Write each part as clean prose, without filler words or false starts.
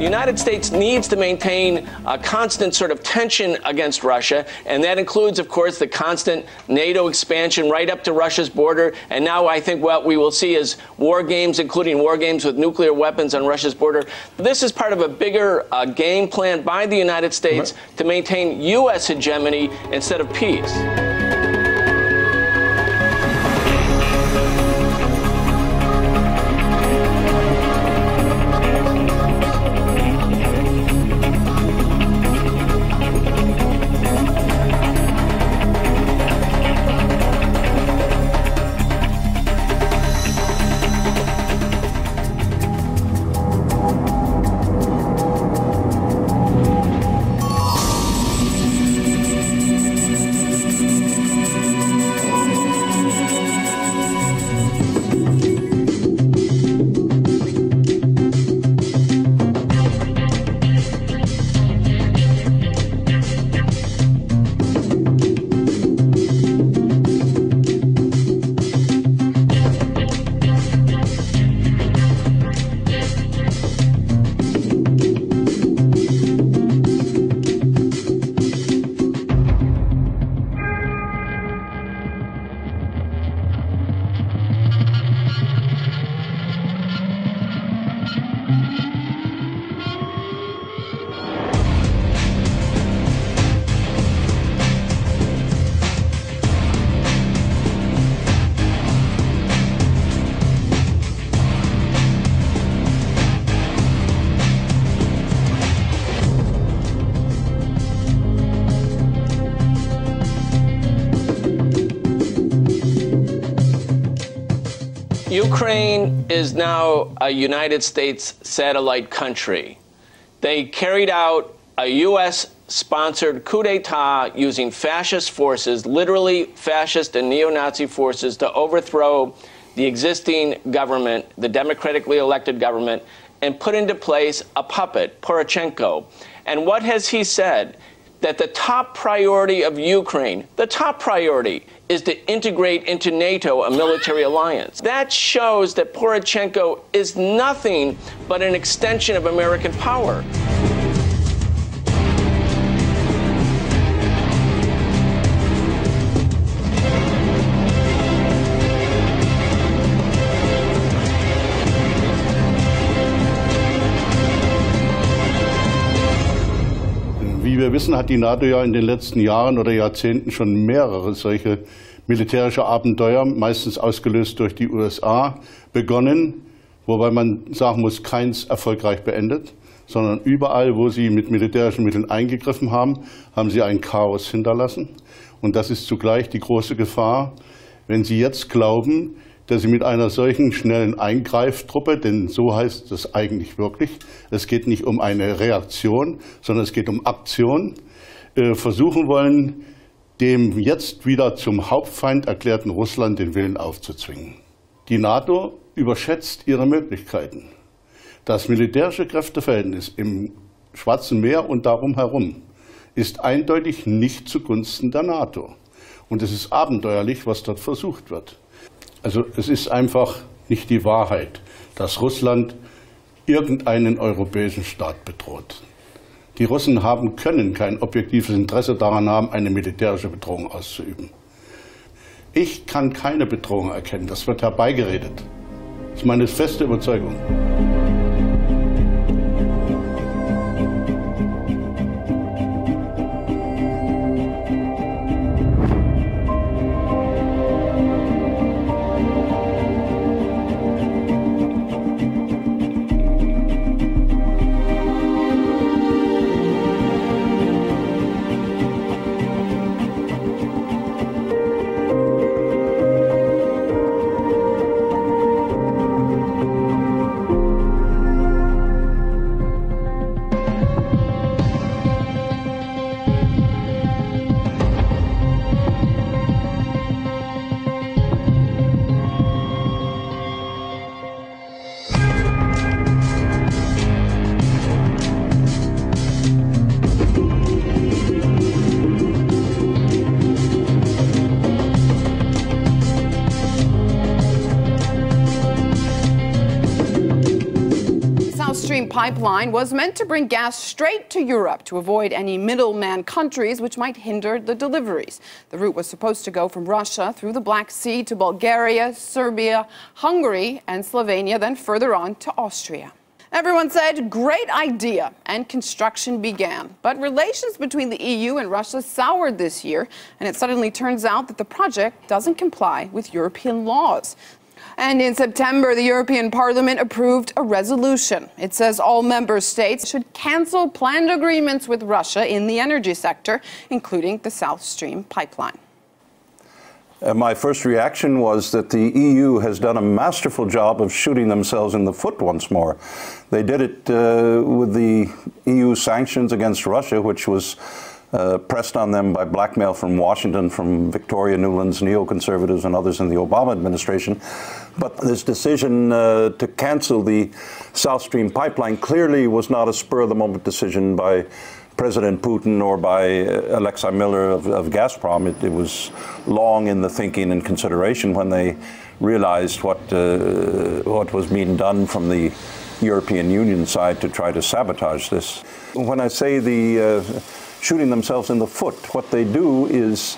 The United States needs to maintain a constant sort of tension against Russia, and that includes, of course, the constant NATO expansion right up to Russia's border. And now I think what we will see is war games, including war games with nuclear weapons on Russia's border. This is part of a bigger game plan by the United States to maintain U.S. hegemony instead of peace. Ukraine is now a United States satellite country. They carried out a U.S.-sponsored coup d'etat using fascist forces, literally fascist and neo-Nazi forces, to overthrow the existing government, the democratically elected government, and put into place a puppet, Poroshenko. And what has he said? That the top priority of Ukraine, the top priority, is to integrate into NATO, a military alliance. That shows that Poroshenko is nothing but an extension of American power. Wie wir wissen, hat die NATO ja in den letzten Jahren oder Jahrzehnten schon mehrere solche militärische Abenteuer, meistens ausgelöst durch die USA, begonnen, wobei man sagen muss, keins erfolgreich beendet, sondern überall, wo sie mit militärischen Mitteln eingegriffen haben, haben sie ein Chaos hinterlassen. Und das ist zugleich die große Gefahr, wenn Sie jetzt glauben, dass Sie mit einer solchen schnellen Eingreiftruppe, denn so heißt es eigentlich wirklich, es geht nicht um eine Reaktion, sondern es geht um Aktion, versuchen wollen, dem jetzt wieder zum Hauptfeind erklärten Russland den Willen aufzuzwingen. Die NATO überschätzt ihre Möglichkeiten. Das militärische Kräfteverhältnis im Schwarzen Meer und darum herum ist eindeutig nicht zugunsten der NATO. Und es ist abenteuerlich, was dort versucht wird. Also es ist einfach nicht die Wahrheit, dass Russland irgendeinen europäischen Staat bedroht. Die Russen können kein objektives Interesse daran haben, eine militärische Bedrohung auszuüben. Ich kann keine Bedrohung erkennen, das wird herbeigeredet. Das ist meine feste Überzeugung. South Stream pipeline was meant to bring gas straight to Europe to avoid any middleman countries which might hinder the deliveries. The route was supposed to go from Russia through the Black Sea to Bulgaria, Serbia, Hungary, and Slovenia, then further on to Austria. Everyone said, great idea, and construction began. But relations between the EU and Russia soured this year, and it suddenly turns out that the project doesn't comply with European laws. And in September, the European Parliament approved a resolution. It says all member states should cancel planned agreements with Russia in the energy sector, including the South Stream pipeline. My first reaction was that the EU has done a masterful job of shooting themselves in the foot once more. They did it with the EU sanctions against Russia, which was pressed on them by blackmail from Washington, from Victoria Nuland's neoconservatives and others in the Obama administration. But this decision to cancel the South Stream pipeline clearly was not a spur-of-the-moment decision by President Putin or by Alexei Miller of Gazprom. It was long in the thinking and consideration when they realized what was being done from the European Union side to try to sabotage this. When I say the shooting themselves in the foot, what they do is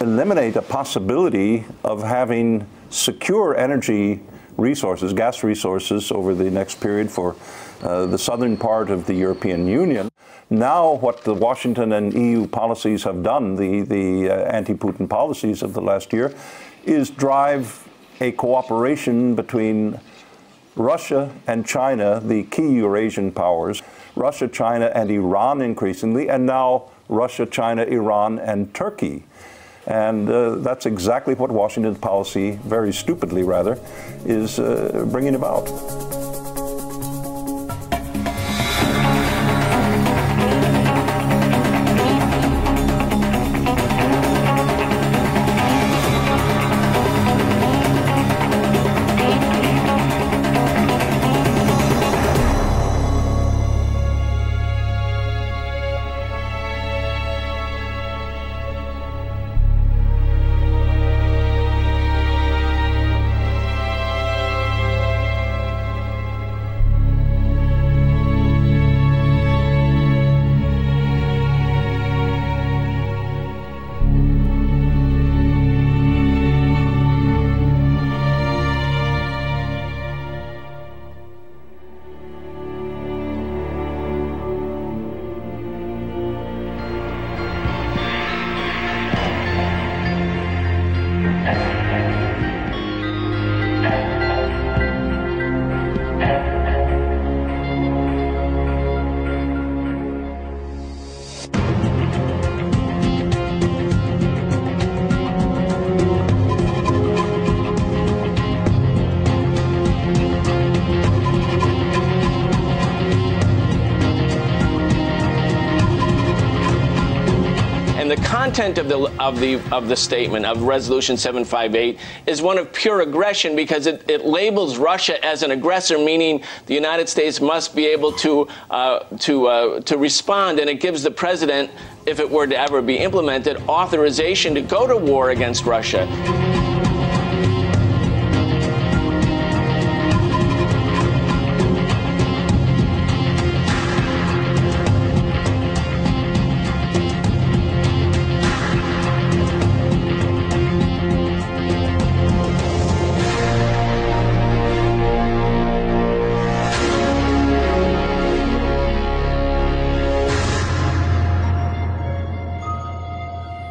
eliminate a possibility of having secure energy resources, gas resources, over the next period for the southern part of the European Union. Now what the Washington and EU policies have done, the anti-Putin policies of the last year, is drive a cooperation between Russia and China, the key Eurasian powers, Russia, China, and Iran increasingly, and now Russia, China, Iran, and Turkey. And that's exactly what Washington's policy, very stupidly rather, is bringing about. The content of the statement of Resolution 758 is one of pure aggression, because it labels Russia as an aggressor, meaning the United States must be able to respond, and it gives the president, if it were to ever be implemented, authorization to go to war against Russia.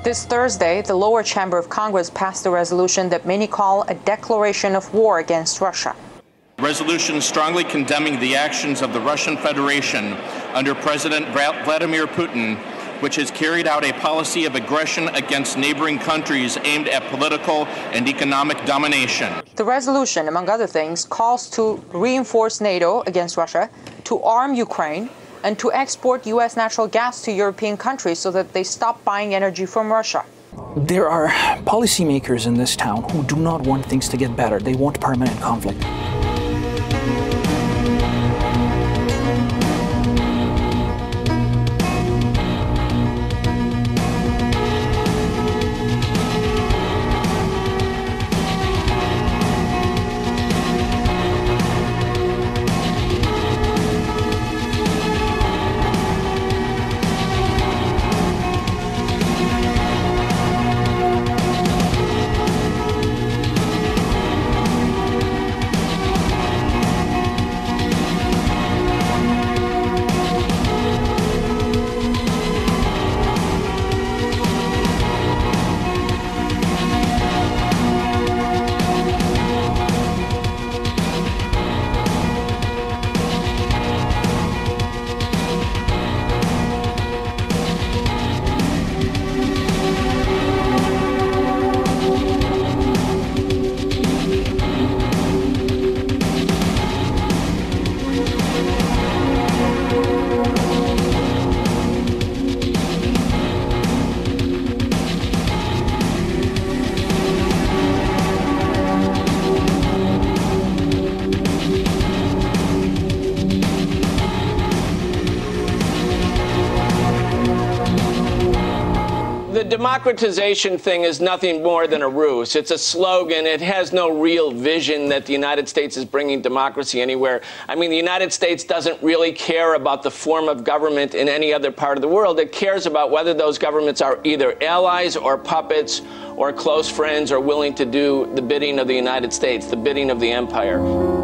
This Thursday, the lower chamber of Congress passed a resolution that many call a declaration of war against Russia. Resolution strongly condemning the actions of the Russian Federation under President Vladimir Putin, which has carried out a policy of aggression against neighboring countries aimed at political and economic domination. The resolution, among other things, calls to reinforce NATO against Russia, to arm Ukraine, and to export U.S. natural gas to European countries so that they stop buying energy from Russia. There are policymakers in this town who do not want things to get better. They want permanent conflict. democratization thing is nothing more than a ruse. It's a slogan. It has no real vision that the United States is bringing democracy anywhere. I mean, the United States doesn't really care about the form of government in any other part of the world. It cares about whether those governments are either allies or puppets or close friends or willing to do the bidding of the United States, the bidding of the empire.